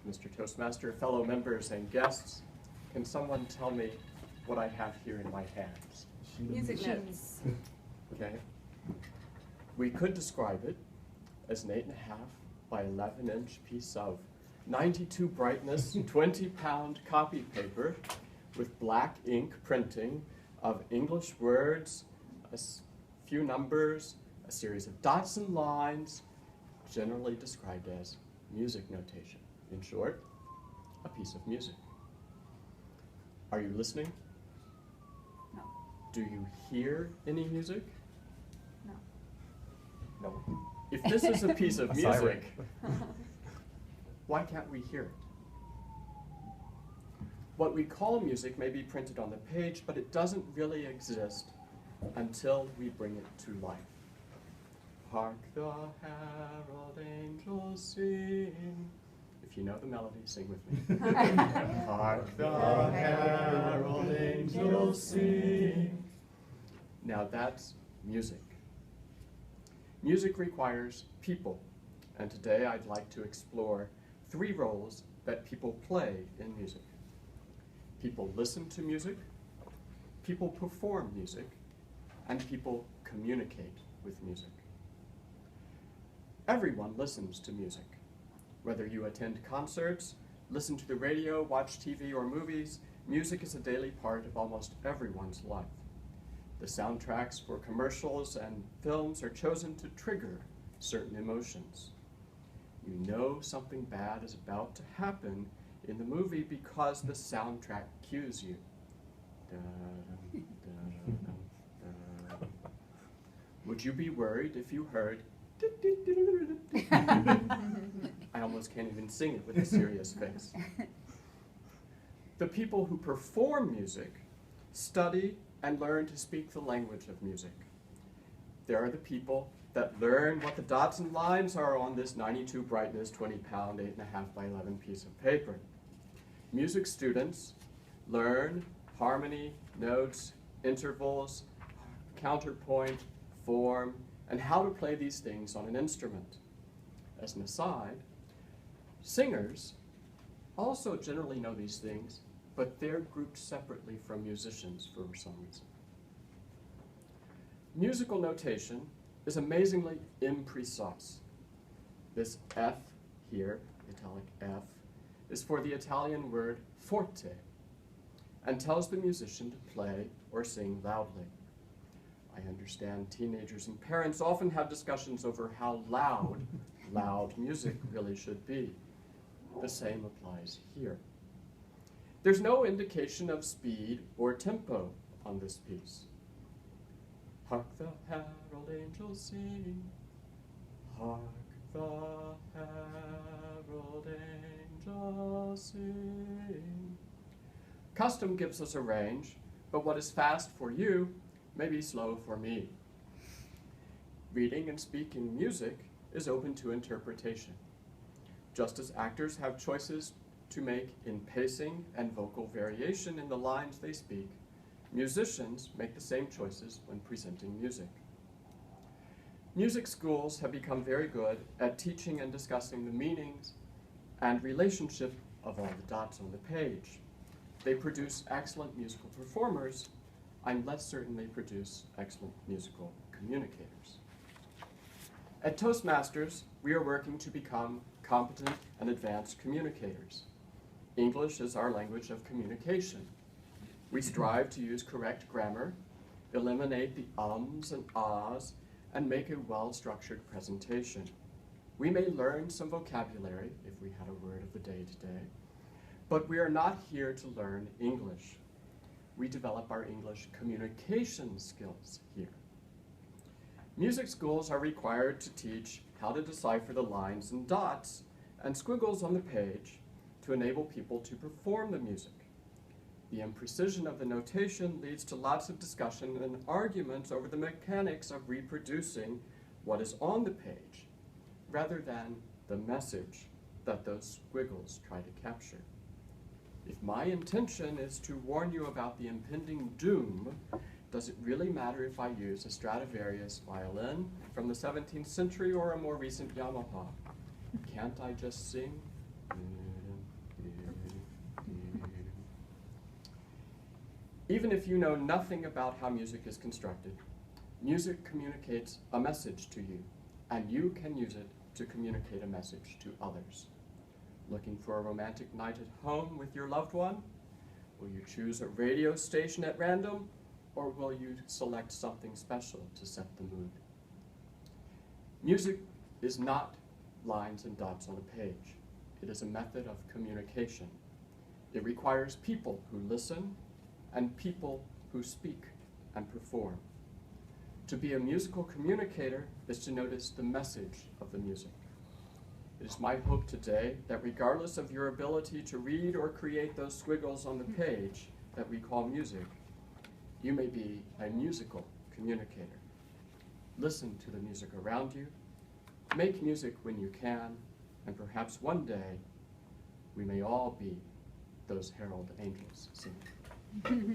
Mr. Toastmaster, fellow members and guests, can someone tell me what I have here in my hands? Music notes. Okay. We could describe it as an 8.5 by 11-inch piece of 92 brightness, 20-pound copy paper with black ink printing of English words, a few numbers, a series of dots and lines, generally described as music notation. In short, a piece of music. Are you listening? No. Do you hear any music? No. No. If this is a piece of music, siren. why can't we hear it? What we call music may be printed on the page, but it doesn't really exist until we bring it to life. Hark the herald angels sing. If you know the melody, sing with me. Hark the herald angels sing. Now that's music. Music requires people, and today I'd like to explore 3 roles that people play in music. People listen to music, people perform music, and people communicate with music. Everyone listens to music. Whether you attend concerts, listen to the radio, watch TV or movies, music is a daily part of almost everyone's life. The soundtracks for commercials and films are chosen to trigger certain emotions. You know something bad is about to happen in the movie because the soundtrack cues you. Would you be worried if you heard I almost can't even sing it with a serious face. The people who perform music study and learn to speak the language of music. There are the people that learn what the dots and lines are on this 92 brightness, 20-pound, 8.5 by 11 piece of paper. Music students learn harmony, notes, intervals, counterpoint, form, and how to play these things on an instrument. As an aside, singers also generally know these things, but they're grouped separately from musicians for some reason. Musical notation is amazingly imprecise. This F here, italic F, is for the Italian word forte, and tells the musician to play or sing loudly. I understand teenagers and parents often have discussions over how loud music really should be. The same applies here. There's no indication of speed or tempo on this piece. Hark the herald angels sing. Hark the herald angels sing. Custom gives us a range, but what is fast for you may be slow for me. Reading and speaking music is open to interpretation. Just as actors have choices to make in pacing and vocal variation in the lines they speak, musicians make the same choices when presenting music. Music schools have become very good at teaching and discussing the meanings and relationship of all the dots on the page. They produce excellent musical performers. I'm less certain they produce excellent musical communicators. At Toastmasters, we are working to become competent and advanced communicators. English is our language of communication. We strive to use correct grammar, eliminate the ums and ahs, and make a well-structured presentation. We may learn some vocabulary, if we had a word of the day today, but we are not here to learn English. We develop our English communication skills here. Music schools are required to teach how to decipher the lines and dots and squiggles on the page to enable people to perform the music. The imprecision of the notation leads to lots of discussion and arguments over the mechanics of reproducing what is on the page, rather than the message that those squiggles try to capture. If my intention is to warn you about the impending doom, does it really matter if I use a Stradivarius violin from the 17th century or a more recent Yamaha? Can't I just sing? Even if you know nothing about how music is constructed, music communicates a message to you, and you can use it to communicate a message to others. Looking for a romantic night at home with your loved one? Will you choose a radio station at random, or will you select something special to set the mood? Music is not lines and dots on a page. It is a method of communication. It requires people who listen and people who speak and perform. To be a musical communicator is to notice the message of the music. It is my hope today that regardless of your ability to read or create those squiggles on the page that we call music, you may be a musical communicator. Listen to the music around you, make music when you can, and perhaps one day we may all be those herald angels singing.